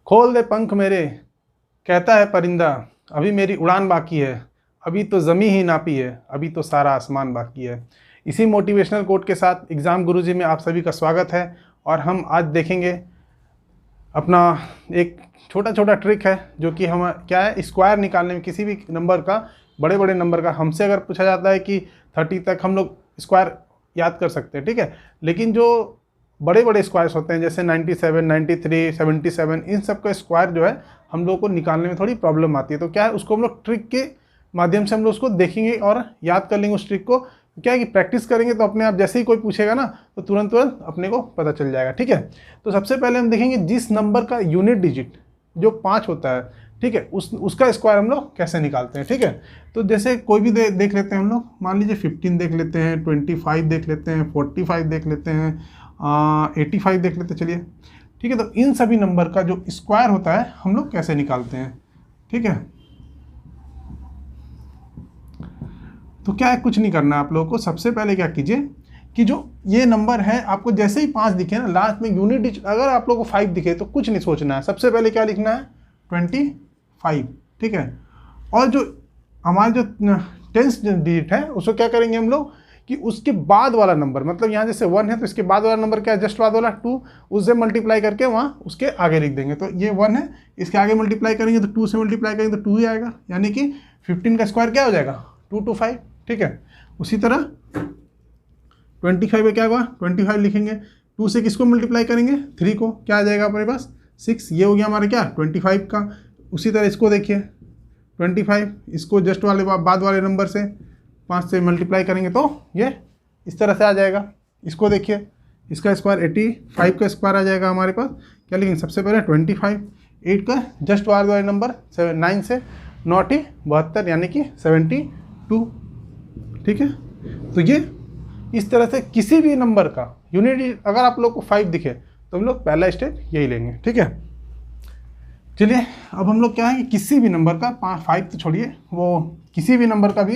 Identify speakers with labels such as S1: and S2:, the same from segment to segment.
S1: खोल दे पंख मेरे, कहता है परिंदा, अभी मेरी उड़ान बाकी है, अभी तो ज़मीं ही नापी है, अभी तो सारा आसमान बाकी है। इसी मोटिवेशनल कोट के साथ एग्ज़ाम गुरुजी में आप सभी का स्वागत है। और हम आज देखेंगे अपना एक छोटा छोटा ट्रिक है जो कि हम क्या है, स्क्वायर निकालने में किसी भी नंबर का, बड़े बड़े नंबर का। हमसे अगर पूछा जाता है कि 30 तक हम लोग स्क्वायर याद कर सकते हैं, ठीक है, लेकिन जो बड़े बड़े स्क्वायर्स होते हैं जैसे 97, 93, 77, इन सब का स्क्वायर जो है हम लोग को निकालने में थोड़ी प्रॉब्लम आती है। तो क्या है, उसको हम लोग ट्रिक के माध्यम से हम लोग उसको देखेंगे और याद कर लेंगे उस ट्रिक को। क्या है कि प्रैक्टिस करेंगे तो अपने आप जैसे ही कोई पूछेगा ना तो तुरंत तुरंत अपने को पता चल जाएगा, ठीक है। तो सबसे पहले हम देखेंगे जिस नंबर का यूनिट डिजिट जो 5 होता है, ठीक है, उसका स्क्वायर हम लोग कैसे निकालते हैं, ठीक है। तो जैसे कोई भी देख लेते हैं हम लोग, मान लीजिए 15 देख लेते हैं, 25 देख लेते हैं, 45 देख लेते हैं, 85 देख लेते हैं, चलिए, ठीक है। तो इन सभी नंबर का जो स्क्वायर होता है हम लोग कैसे निकालते हैं, ठीक है। तो क्या है, कुछ नहीं करना है आप लोगों को। सबसे पहले क्या कीजिए कि जो ये नंबर है आपको जैसे ही 5 दिखे ना, लास्ट में यूनिट डिजिट अगर आप लोगों को 5 दिखे तो कुछ नहीं सोचना है, सबसे पहले क्या लिखना है, 25, ठीक है। और जो हमारा जो 10th डिजिट है उसको क्या करेंगे हम लोग कि उसके बाद वाला नंबर, मतलब यहाँ जैसे 1 है तो इसके बाद वाला नंबर क्या है, जस्ट बाद वाला 2, उससे मल्टीप्लाई करके वहाँ उसके आगे लिख देंगे। तो ये 1 है, इसके आगे मल्टीप्लाई करेंगे तो 2 से मल्टीप्लाई करेंगे तो 2 ही आएगा, यानी कि 15 का स्क्वायर क्या हो जाएगा, 225, ठीक है। उसी तरह 25 में क्या होगा, 25 लिखेंगे, 2 से किसको मल्टीप्लाई करेंगे, 3 को, क्या आ जाएगा हमारे पास, 6। ये हो गया हमारा क्या, 25 का। उसी तरह इसको देखिए 25, इसको जस्ट वाले बाद वाले नंबर से 5 से मल्टीप्लाई करेंगे तो ये इस तरह से आ जाएगा। इसको देखिए, इसका स्क्वायर 85 का स्क्वायर आ जाएगा हमारे पास। क्या लिखेंगे, सबसे पहले 25, 8 का जस्ट वाले नंबर 9 से 9 72, यानी कि 72, ठीक है। तो ये इस तरह से किसी भी नंबर का यूनिट अगर आप लोग को 5 दिखे तो हम लोग पहला स्टेप यही लेंगे, ठीक है। चलिए अब हम लोग क्या है कि किसी भी नंबर का 5 तो छोड़िए, वो किसी भी नंबर का भी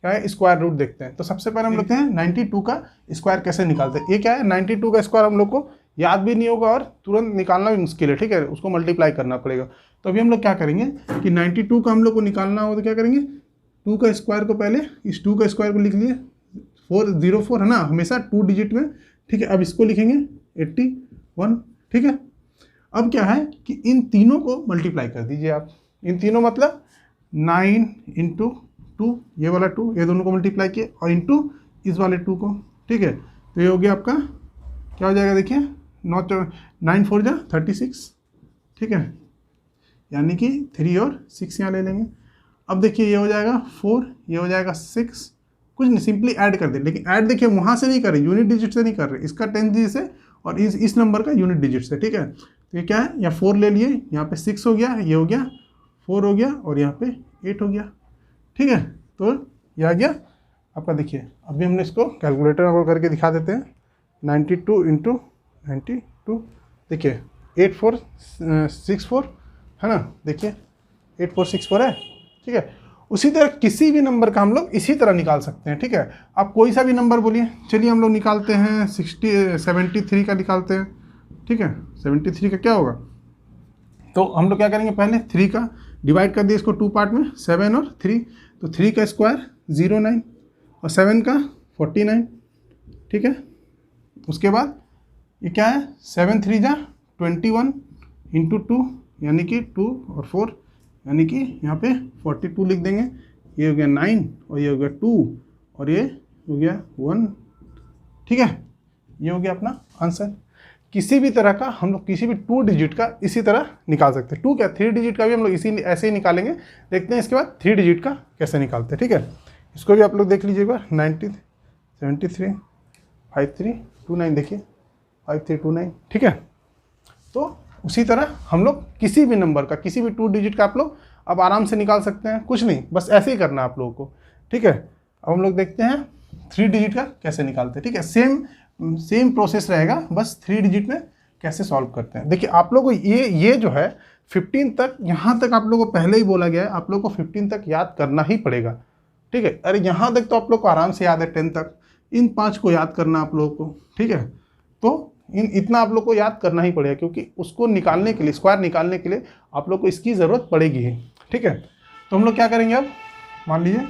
S1: क्या है स्क्वायर रूट देखते हैं। तो सबसे पहले हम लोग हैं 92 का स्क्वायर कैसे निकालते हैं। ये क्या है, 92 का स्क्वायर हम लोग को याद भी नहीं होगा और तुरंत निकालना भी मुश्किल है, ठीक है, उसको मल्टीप्लाई करना पड़ेगा। तो अभी हम लोग क्या करेंगे कि 92 का हम लोग को निकालना हो तो क्या करेंगे, 2 का स्क्वायर को पहले, इस 2 का स्क्वायर को लिख लिए, 404 है ना, हमेशा 2 डिजिट में, ठीक है। अब इसको लिखेंगे 81, ठीक है। अब क्या है कि इन तीनों को मल्टीप्लाई कर दीजिए आप, इन तीनों मतलब 9 × 2, ये वाला 2, ये दोनों को मल्टीप्लाई किए और इंटू इस वाले 2 को, ठीक है। तो ये हो गया आपका, क्या हो जाएगा देखिए, 9 4 जा 36, ठीक है, यानी कि 3 और 6 यहाँ ले लेंगे। अब देखिए ये हो जाएगा 4, ये हो जाएगा 6, कुछ नहीं, सिंपली ऐड कर दे। लेकिन ऐड देखिए वहाँ से नहीं कर रहे, यूनिट डिजिट से नहीं कर रहे, इसका 10th डिजिट से और इस नंबर का यूनिट डिजिट से, ठीक है। तो ये क्या है, यहाँ 4 ले लिए, यहाँ पे 6 हो गया, ये हो गया 4 हो गया और यहाँ पे 8 हो गया, ठीक है। तो ये आ गया आपका। देखिए अभी हमने इसको कैलकुलेटर करके दिखा देते हैं, 92 × 92, देखिए 8464 है ना, देखिए 8464 है, ठीक है। उसी तरह किसी भी नंबर का हम लोग इसी तरह निकाल सकते हैं, ठीक है। आप कोई सा भी नंबर बोलिए, चलिए हम लोग निकालते हैं 73 का निकालते हैं, ठीक है। 73 का क्या होगा, तो हम लोग क्या करेंगे, पहले 3 का डिवाइड कर दिए इसको 2 पार्ट में, 7 और 3, तो 3 का स्क्वायर 09 और 7 का 49, ठीक है। उसके बाद ये क्या है, 7 3 जा 21 × 2, यानी कि 2 और 4, यानी कि यहाँ पे 42 लिख देंगे। ये हो गया 9 और ये हो गया 2 और ये हो गया 1, ठीक है। ये हो गया अपना आंसर। किसी भी तरह का हम लोग किसी भी 2 डिजिट का इसी तरह निकाल सकते हैं। 2 क्या 3 डिजिट का भी हम लोग इसी ऐसे ही निकालेंगे। देखते हैं इसके बाद 3 डिजिट का कैसे निकालते हैं, ठीक है। इसको भी आप लोग देख लीजिएगा, 90 73 5329, देखिए 5329, ठीक है। तो उसी तरह हम लोग किसी भी नंबर का किसी भी 2 डिजिट का आप लोग अब आराम से निकाल सकते हैं, कुछ नहीं, बस ऐसे ही करना है आप लोगों को, ठीक है। अब हम लोग देखते हैं 3 डिजिट का कैसे निकालते हैं, ठीक है। सेम प्रोसेस रहेगा, बस 3 डिजिट में कैसे सॉल्व करते हैं। देखिए आप लोग को ये जो है 15 तक, यहाँ तक आप लोगों को पहले ही बोला गया है, आप लोग को 15 तक याद करना ही पड़ेगा, ठीक है। अरे यहाँ तक तो आप लोग को आराम से याद है, 10 तक, इन 5 को याद करना आप लोगों को, ठीक है। तो इतना आप लोग को याद करना ही पड़ेगा, क्योंकि उसको निकालने के लिए, स्क्वायर निकालने के लिए आप लोग को इसकी ज़रूरत पड़ेगी ही। ठीक है, तो हम लोग क्या करेंगे अब, मान लीजिए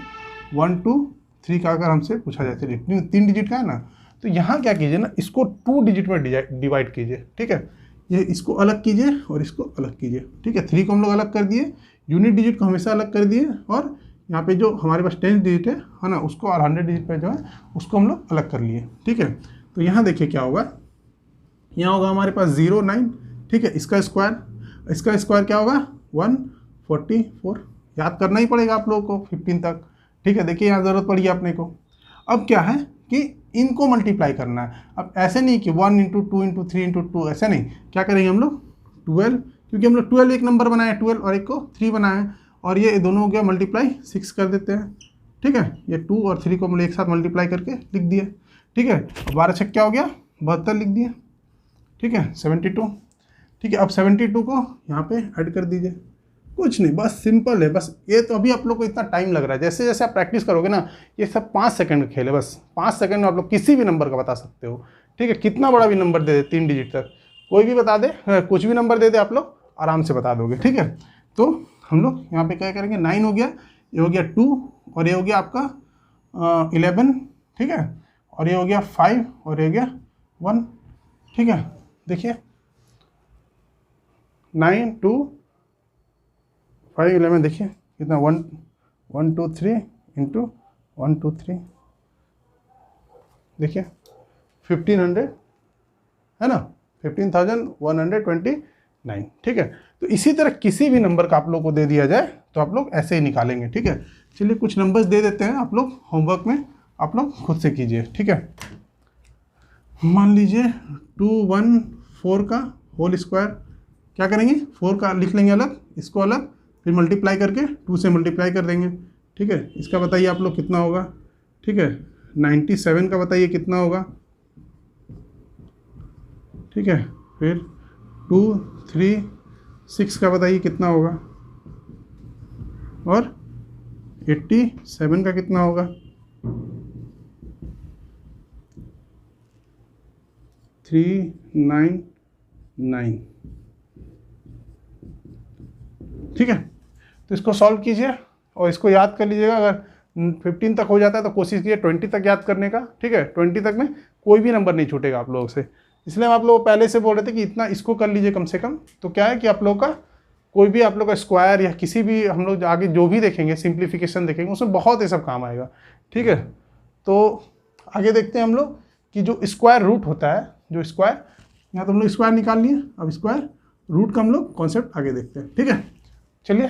S1: 1 2 3 का अगर हमसे पूछा जाए, चलिए 3 डिजिट का है ना, तो यहाँ क्या कीजिए ना, इसको 2 डिजिट में डिवाइड कीजिए। ठीक है, ये इसको अलग कीजिए और इसको अलग कीजिए। ठीक है, 3 को हम लोग अलग कर दिए, यूनिट डिजिट को हमेशा अलग कर दिए, और यहाँ पे जो हमारे पास 10 डिजिट है ना, उसको, और 100 डिजिट पे जो है उसको हम लोग अलग कर लिए। ठीक है, तो यहाँ देखिए क्या होगा, यहाँ होगा हमारे पास 0 9। ठीक है, इसका स्क्वायर क्या होगा 144। याद करना ही पड़ेगा आप लोगों को 15 तक। ठीक है, देखिए यहाँ ज़रूरत पड़ी अपने को। अब क्या है कि इनको मल्टीप्लाई करना है। अब ऐसे नहीं कि 1 × 2 × 3 × 2, ऐसे नहीं, क्या करेंगे हम लोग 12, क्योंकि हम लोग 12 एक नंबर बनाए, 12 और एक को 3 बनाए, और ये दोनों हो गया मल्टीप्लाई 6 कर देते हैं। ठीक है, ये 2 और 3 को हम लोग एक साथ मल्टीप्लाई करके लिख दिए। ठीक है, 12 6 क्या हो गया 72 लिख दिए। ठीक है, 72। ठीक है, अब 72 को यहाँ पे ऐड कर दीजिए। कुछ नहीं, बस सिंपल है। बस ये तो अभी आप लोग को इतना टाइम लग रहा है, जैसे जैसे आप प्रैक्टिस करोगे ना, ये सब 5 सेकंड का खेल है। बस 5 सेकंड में आप लोग किसी भी नंबर का बता सकते हो। ठीक है, कितना बड़ा भी नंबर दे दे, 3 डिजिट तक कोई भी बता दे, कुछ भी नंबर दे दे, आप लोग आराम से बता दोगे। ठीक है, तो हम लोग यहाँ पे क्या करेंगे, 9 हो गया, ये हो गया 2, और ये हो गया आपका 11। ठीक है, और ये हो गया 5, और ये हो गया 1। ठीक है, देखिए 9 2 5 11, देखिए कितना 1 1 2 3 इंटू 1 2 3, देखिए 1500 है ना, 15,129। ठीक है, तो इसी तरह किसी भी नंबर का आप लोग को दे दिया जाए तो आप लोग ऐसे ही निकालेंगे। ठीक है, चलिए कुछ नंबर्स दे देते हैं, आप लोग होमवर्क में आप लोग खुद से कीजिए। ठीक है, मान लीजिए 214 का होल स्क्वायर, क्या करेंगे 4 का लिख लेंगे अलग, इसको अलग, फिर मल्टीप्लाई करके 2 से मल्टीप्लाई कर देंगे। ठीक है, इसका बताइए आप लोग कितना होगा। ठीक है, 97 का बताइए कितना होगा। ठीक है, फिर 2 3 6 का बताइए कितना होगा, और 87 का कितना होगा। 399। ठीक है, तो इसको सॉल्व कीजिए और इसको याद कर लीजिएगा। अगर 15 तक हो जाता है तो कोशिश कीजिए 20 तक याद करने का। ठीक है, 20 तक में कोई भी नंबर नहीं छूटेगा आप लोगों से, इसलिए हम आप लोग पहले से बोल रहे थे कि इतना इसको कर लीजिए कम से कम। तो क्या है कि आप लोग का कोई भी आप लोग का स्क्वायर या किसी भी हम लोग आगे जो भी देखेंगे, सिंप्लीफिकेशन देखेंगे, उसमें बहुत ये सब काम आएगा। ठीक है, तो आगे देखते हैं हम लोग कि जो स्क्वायर रूट होता है, जो स्क्वायर, यहाँ तो हम लोग स्क्वायर निकाल लिए, अब स्क्वायर रूट का हम लोग कॉन्सेप्ट आगे देखते हैं। ठीक है, चलिए,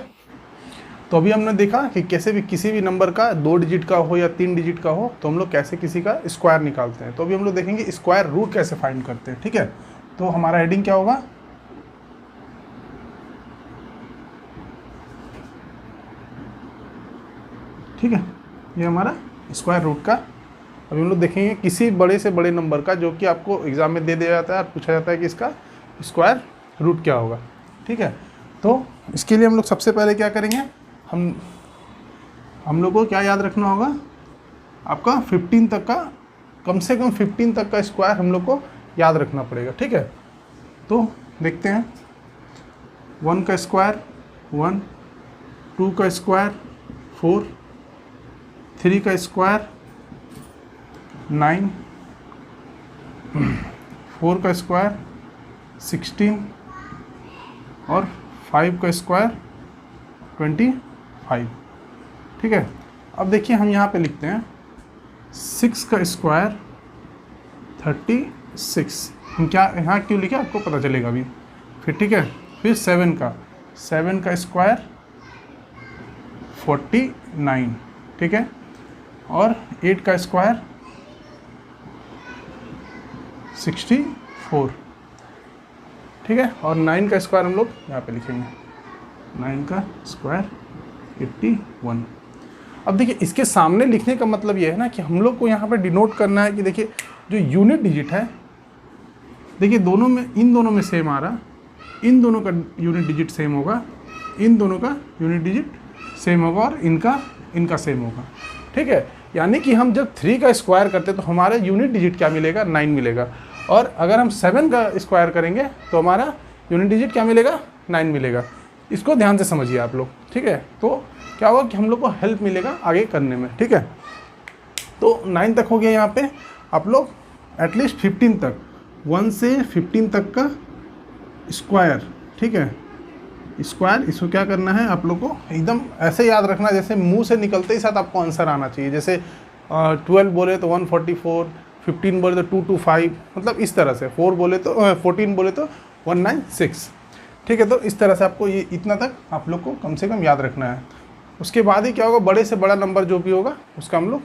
S1: तो अभी हमने देखा कि कैसे भी किसी भी नंबर का 2 डिजिट का हो या 3 डिजिट का हो तो हम लोग कैसे किसी का स्क्वायर निकालते हैं। तो अभी हम लोग देखेंगे स्क्वायर रूट कैसे फाइंड करते हैं। ठीक है, तो हमारा हेडिंग क्या होगा, ठीक है, ये हमारा स्क्वायर रूट का। अभी हम लोग देखेंगे किसी बड़े से बड़े नंबर का जो कि आपको एग्जाम में दे दिया जाता है, पूछा जाता है कि इसका स्क्वायर रूट क्या होगा। ठीक है, तो इसके लिए हम लोग सबसे पहले क्या करेंगे, हम लोग को क्या याद रखना होगा, आपका 15 तक का, कम से कम 15 तक का स्क्वायर हम लोग को याद रखना पड़ेगा। ठीक है, तो देखते हैं 1 का स्क्वायर 1, 2 का स्क्वायर 4, 3 का स्क्वायर 9, 4 का स्क्वायर 16, और 5 का स्क्वायर 25। ठीक है, अब देखिए हम यहाँ पे लिखते हैं 6 का स्क्वायर 36। हम क्या यहाँ क्यों लिखे आपको पता चलेगा अभी। फिर ठीक है, फिर 7 का स्क्वायर 49। ठीक है, और 8 का स्क्वायर 64। ठीक है, और 9 का स्क्वायर हम लोग यहाँ पे लिखेंगे, 9 का स्क्वायर 81। अब देखिए इसके सामने लिखने का मतलब ये है ना कि हम लोग को यहाँ पे डिनोट करना है कि देखिए जो यूनिट डिजिट है, देखिए दोनों में, इन दोनों में सेम आ रहा, इन दोनों का यूनिट डिजिट सेम होगा, इन दोनों का यूनिट डिजिट सेम होगा, और इनका सेम होगा। ठीक है, यानी कि हम जब 3 का स्क्वायर करते हैं तो हमारे यूनिट डिजिट क्या मिलेगा, 9 मिलेगा, और अगर हम 7 का स्क्वायर करेंगे तो हमारा यूनिट डिजिट क्या मिलेगा, 9 मिलेगा। इसको ध्यान से समझिए आप लोग, ठीक है। तो क्या होगा कि हम लोग को हेल्प मिलेगा आगे करने में, ठीक है। तो 9 तक हो गया यहाँ पे, आप लोग एटलीस्ट 15 तक, 1 से 15 तक का स्क्वायर, ठीक है, स्क्वायर। इसको क्या करना है आप लोग को एकदम ऐसे याद रखना जैसे मुंह से निकलते ही साथ आपको आंसर आना चाहिए। जैसे 12 बोले तो 144, 15 बोले तो 225, मतलब इस तरह से 4 बोले तो 14 बोले तो 196, ठीक है। तो इस तरह से आपको ये इतना तक आप लोग को कम से कम याद रखना है। उसके बाद ही क्या होगा, बड़े से बड़ा नंबर जो भी होगा उसका हम लोग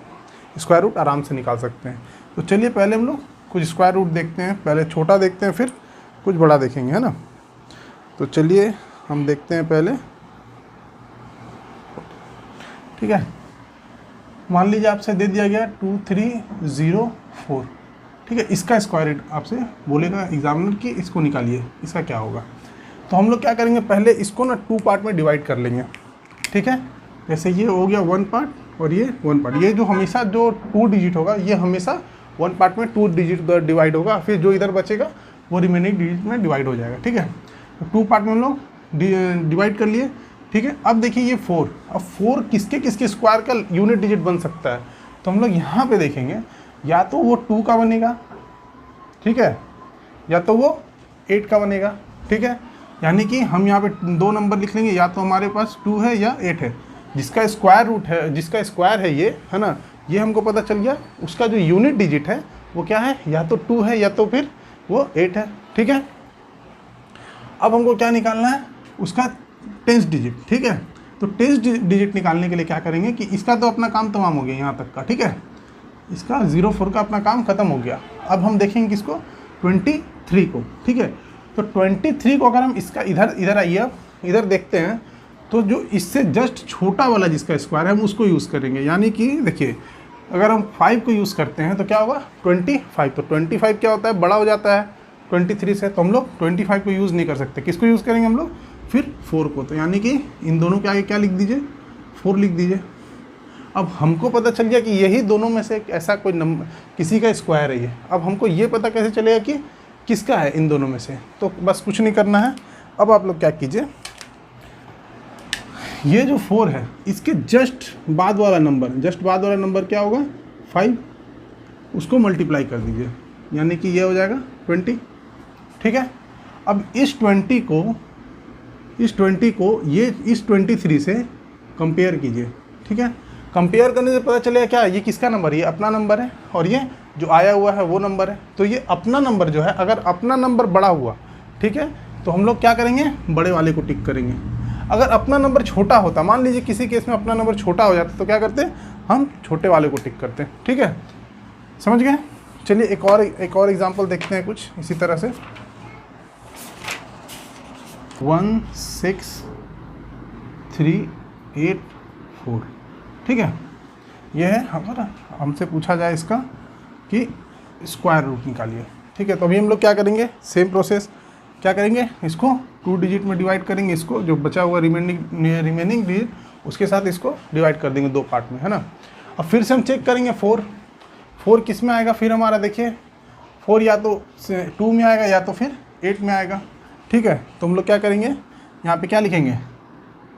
S1: स्क्वायर रूट आराम से निकाल सकते हैं। तो चलिए पहले हम लोग कुछ स्क्वायर रूट देखते हैं, पहले छोटा देखते हैं फिर कुछ बड़ा देखेंगे, है ना। तो चलिए हम देखते हैं पहले, ठीक है। मान लीजिए आपसे दे दिया गया 2304, ठीक है। इसका स्क्वायर रूट आपसे बोलेगा एग्जामिनर कि इसको निकालिए, इसका क्या होगा। तो हम लोग क्या करेंगे, पहले इसको ना 2 पार्ट में डिवाइड कर लेंगे, ठीक है। जैसे ये हो गया 1 पार्ट और ये 1 पार्ट। ये जो हमेशा जो 2 डिजिट होगा ये हमेशा 1 पार्ट में 2 डिजिट डिवाइड होगा, फिर जो इधर बचेगा वो रिमेनिंग डिजिट में डिवाइड हो जाएगा, ठीक है। तो 2 पार्ट में हम लोग डिवाइड कर लिए, ठीक है। अब देखिए ये 4, अब 4 किसके किसके स्क्वायर का यूनिट डिजिट बन सकता है। तो हम लोग यहाँ पे देखेंगे, या तो वो 2 का बनेगा, ठीक है, या तो वो 8 का बनेगा, ठीक है। यानी कि हम यहाँ पे 2 नंबर लिख लेंगे, या तो हमारे पास 2 है या 8 है। जिसका स्क्वायर रूट है, जिसका स्क्वायर है ये, है ना, ये हमको पता चल गया। उसका जो यूनिट डिजिट है वो क्या है, या तो 2 है या तो फिर वो 8 है, ठीक है। अब हमको क्या निकालना है, उसका 10th डिजिट, ठीक है। तो 10th डिजिट निकालने के लिए क्या करेंगे कि इसका तो अपना काम तमाम हो गया यहाँ तक का, ठीक है। इसका 04 का अपना काम ख़त्म हो गया। अब हम देखेंगे किसको, 23 को, ठीक है। तो 23 को अगर हम इसका इधर आइए, अब इधर देखते हैं, तो जो इससे जस्ट छोटा वाला जिसका स्क्वायर है हम उसको यूज़ करेंगे। यानी कि देखिए, अगर हम 5 को यूज़ करते हैं तो क्या होगा, 25। तो 25 क्या होता है, बड़ा हो जाता है 23 से, तो हम लोग 25 को यूज़ नहीं कर सकते। किसको यूज़ करेंगे हम लोग, फिर 4 को। तो यानी कि इन दोनों के आगे क्या लिख दीजिए, 4 लिख दीजिए। अब हमको पता चल गया कि यही दोनों में से ऐसा कोई नंबर किसी का स्क्वायर है ये। अब हमको ये पता कैसे चलेगा कि किसका है इन दोनों में से, तो बस कुछ नहीं करना है। अब आप लोग क्या कीजिए, ये जो 4 है इसके जस्ट बाद वाला नंबर क्या होगा, 5, उसको मल्टीप्लाई कर दीजिए, यानी कि ये हो जाएगा 20, ठीक है। अब इस 20 को ये इस 23 से कंपेयर कीजिए, ठीक है। कंपेयर करने से पता चलेगा क्या, ये किसका नंबर है, ये अपना नंबर है, और ये जो आया हुआ है वो नंबर है। तो ये अपना नंबर जो है, अगर अपना नंबर बड़ा हुआ, ठीक है, तो हम लोग क्या करेंगे, बड़े वाले को टिक करेंगे। अगर अपना नंबर छोटा होता, मान लीजिए किसी केस में अपना नंबर छोटा हो जाता, तो क्या करते हैं, हम छोटे वाले को टिक करते हैं, ठीक है। समझ गए। चलिए एक और एग्जांपल देखते हैं कुछ इसी तरह से। 16384, ठीक है। यह है, अगर हमसे पूछा जाए इसका कि स्क्वायर रूट निकालिए, ठीक है। तो अभी हम लोग क्या करेंगे, सेम प्रोसेस, क्या करेंगे, इसको 2 डिजिट में डिवाइड करेंगे, इसको जो बचा हुआ रिमेनिंग डिजिट उसके साथ इसको डिवाइड कर देंगे 2 पार्ट में, है ना। अब फिर से हम चेक करेंगे 4 किस में आएगा, फिर हमारा देखिए 4 या तो 2 में आएगा या तो फिर 8 में आएगा, ठीक है। तो हम लोग क्या करेंगे, यहाँ पे क्या लिखेंगे,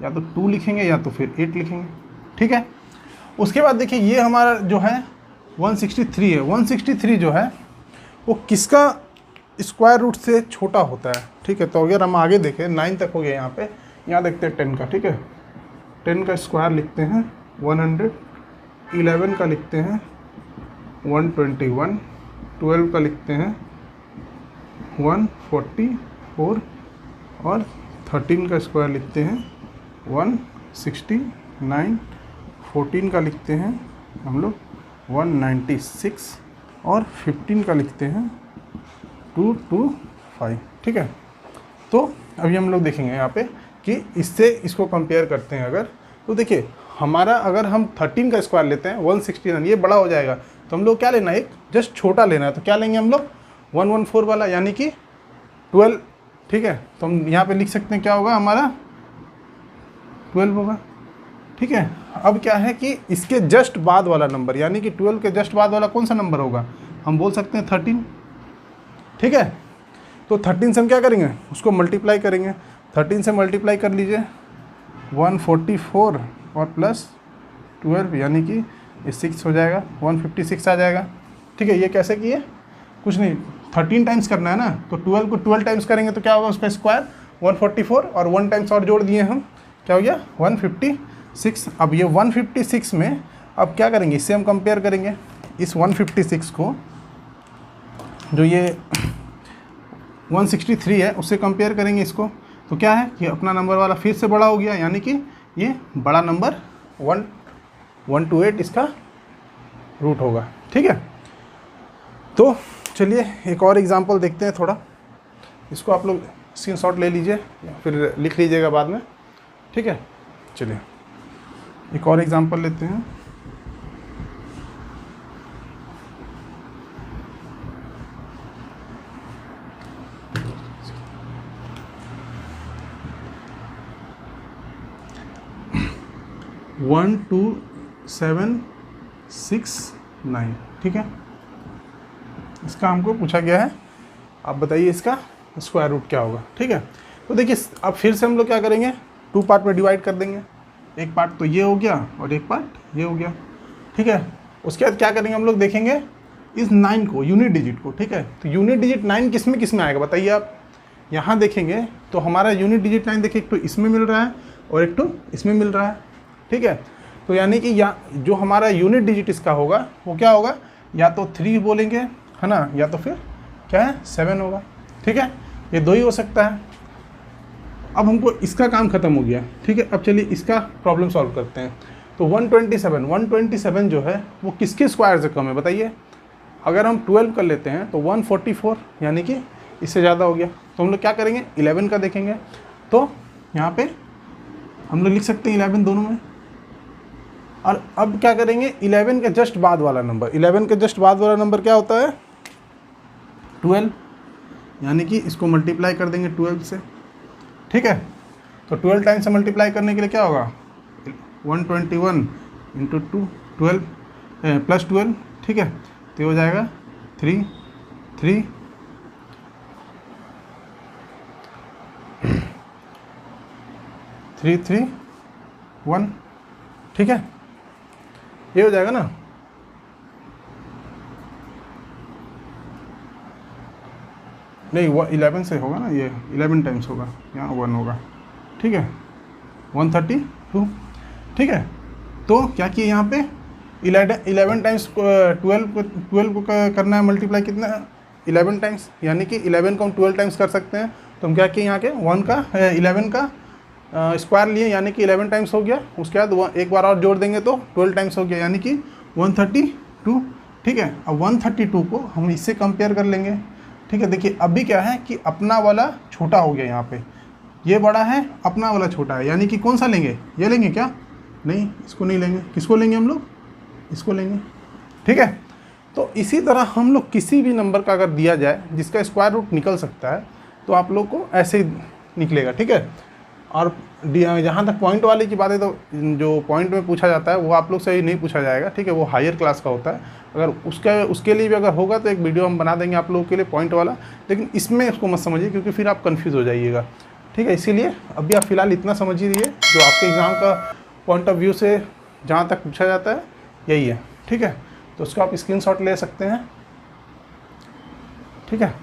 S1: या तो 2 लिखेंगे या तो फिर 8 लिखेंगे, ठीक है। उसके बाद देखिए ये हमारा जो है 163 है। 163 जो है वो किसका स्क्वायर रूट से छोटा होता है, ठीक है। तो अगर हम आगे देखें 9 तक हो गया यहाँ पे, यहाँ देखते हैं 10 का, ठीक है। 10 का स्क्वायर लिखते हैं 100, 11 का लिखते हैं 121, 12 का लिखते हैं 144 और 13 का स्क्वायर लिखते हैं 169, 14 का लिखते हैं हम लोग 196 और 15 का लिखते हैं 225, ठीक है। तो अभी हम लोग देखेंगे यहाँ पे कि इससे इसको कंपेयर करते हैं अगर, तो देखिए हमारा अगर हम 13 का स्क्वायर लेते हैं 169, ये बड़ा हो जाएगा, तो हम लोग क्या लेना है, एक जस्ट छोटा लेना है। तो क्या लेंगे हम लोग, 114 वाला, यानी कि 12, ठीक है। तो हम यहाँ पे लिख सकते हैं क्या होगा, हमारा 12 होगा, ठीक है। अब क्या है कि इसके जस्ट बाद वाला नंबर, यानी कि 12 के जस्ट बाद वाला कौन सा नंबर होगा, हम बोल सकते हैं 13, ठीक है। तो 13 से हम क्या करेंगे, उसको मल्टीप्लाई करेंगे। 13 से मल्टीप्लाई कर लीजिए 144 और प्लस 12 यानी कि ये 6 हो जाएगा, 156 आ जाएगा। ठीक है, ये कैसे किए, कुछ नहीं 13 टाइम्स करना है ना, तो 12 को 12 टाइम्स करेंगे तो क्या होगा उसका स्क्वायर 144 और 1 टाइम्स और जोड़ दिए हम, क्या हो गया 156। अब ये 156 में अब क्या करेंगे, इससे हम कंपेयर करेंगे इस 156 को, जो ये 163 है उससे कंपेयर करेंगे इसको, तो क्या है कि अपना नंबर वाला फिर से बड़ा हो गया, यानी कि ये बड़ा नंबर 128 इसका रूट होगा। ठीक है, तो चलिए एक और एग्जांपल देखते हैं थोड़ा, इसको आप लोग स्क्रीनशॉट ले लीजिए या फिर लिख लीजिएगा बाद में। ठीक है, चलिए एक और एग्जांपल लेते हैं। One two 7 6 9। ठीक है, इसका हमको पूछा गया है, आप बताइए इसका स्क्वायर रूट क्या होगा। ठीक है, तो देखिए अब फिर से हम लोग क्या करेंगे, 2 पार्ट में डिवाइड कर देंगे, एक पार्ट तो ये हो गया और एक पार्ट ये हो गया। ठीक है, उसके बाद क्या करेंगे हम लोग, देखेंगे इस 9 को, यूनिट डिजिट को। ठीक है, तो यूनिट डिजिट 9 किस में आएगा बताइए आप, यहाँ देखेंगे तो हमारा यूनिट डिजिट 9 देखिए, एक तो इसमें मिल रहा है और एक तो इसमें मिल रहा है। ठीक है, तो यानी कि जो हमारा यूनिट डिजिट इसका होगा वो क्या होगा, या तो 3 बोलेंगे है ना, या तो फिर क्या है 7 होगा। ठीक है, ये 2 ही हो सकता है। अब हमको इसका काम खत्म हो गया। ठीक है, अब चलिए इसका प्रॉब्लम सॉल्व करते हैं। तो 127 जो है वो किसके स्क्वायर से कम है बताइए। अगर हम 12 कर लेते हैं तो 144 यानी कि इससे ज़्यादा हो गया, तो हम लोग क्या करेंगे 11 का देखेंगे। तो यहाँ पे हम लोग लिख सकते हैं 11 दोनों में, और अब क्या करेंगे 11 के जस्ट बाद वाला नंबर, 11 के जस्ट बाद वाला नंबर क्या होता है 12, यानी कि इसको मल्टीप्लाई कर देंगे 12 से। ठीक है, तो 12 टाइम्स से मल्टीप्लाई करने के लिए क्या होगा 121 इंटू 12 प्लस 12। ठीक है, तो ये हो जाएगा 3 3 3 3 1। ठीक है, ये हो जाएगा ना। नहीं, वो 11 से होगा ना, ये 11 टाइम्स होगा, यहाँ 1 होगा। ठीक है, 132। ठीक है, तो क्या किए यहाँ पे 11 टाइम्स 12 को करना है मल्टीप्लाई, कितना 11 टाइम्स, यानी कि 11 को हम 12 टाइम्स कर सकते हैं। तो हम क्या किए यहाँ के 11 का स्क्वायर लिए, यानी कि 11 टाइम्स हो गया। उसके बाद एक बार और जोड़ देंगे तो 12 टाइम्स हो गया, यानी कि 132। ठीक है, अब 132 को हम इससे कंपेयर कर लेंगे। ठीक है, देखिए अभी क्या है कि अपना वाला छोटा हो गया, यहाँ पे ये बड़ा है, अपना वाला छोटा है, यानी कि कौन सा लेंगे, ये लेंगे क्या, नहीं इसको नहीं लेंगे, किसको लेंगे हम लोग, इसको लेंगे। ठीक है, तो इसी तरह हम लोग किसी भी नंबर का अगर दिया जाए जिसका स्क्वायर रूट निकल सकता है तो आप लोग को ऐसे ही निकलेगा। ठीक है, और जहाँ तक पॉइंट वाले की बात है, तो जो पॉइंट में पूछा जाता है वो आप लोग से ही नहीं पूछा जाएगा। ठीक है, वो हायर क्लास का होता है। अगर उसके लिए भी अगर होगा तो एक वीडियो हम बना देंगे आप लोगों के लिए पॉइंट वाला, लेकिन इसमें उसको मत समझिए क्योंकि फिर आप कंफ्यूज हो जाइएगा। ठीक है, इसीलिए अभी आप फिलहाल इतना समझ ही रहिए, जो आपके एग्ज़ाम का पॉइंट ऑफ व्यू से जहाँ तक पूछा जाता है यही है। ठीक है, तो उसको आप स्क्रीनशॉट ले सकते हैं। ठीक है।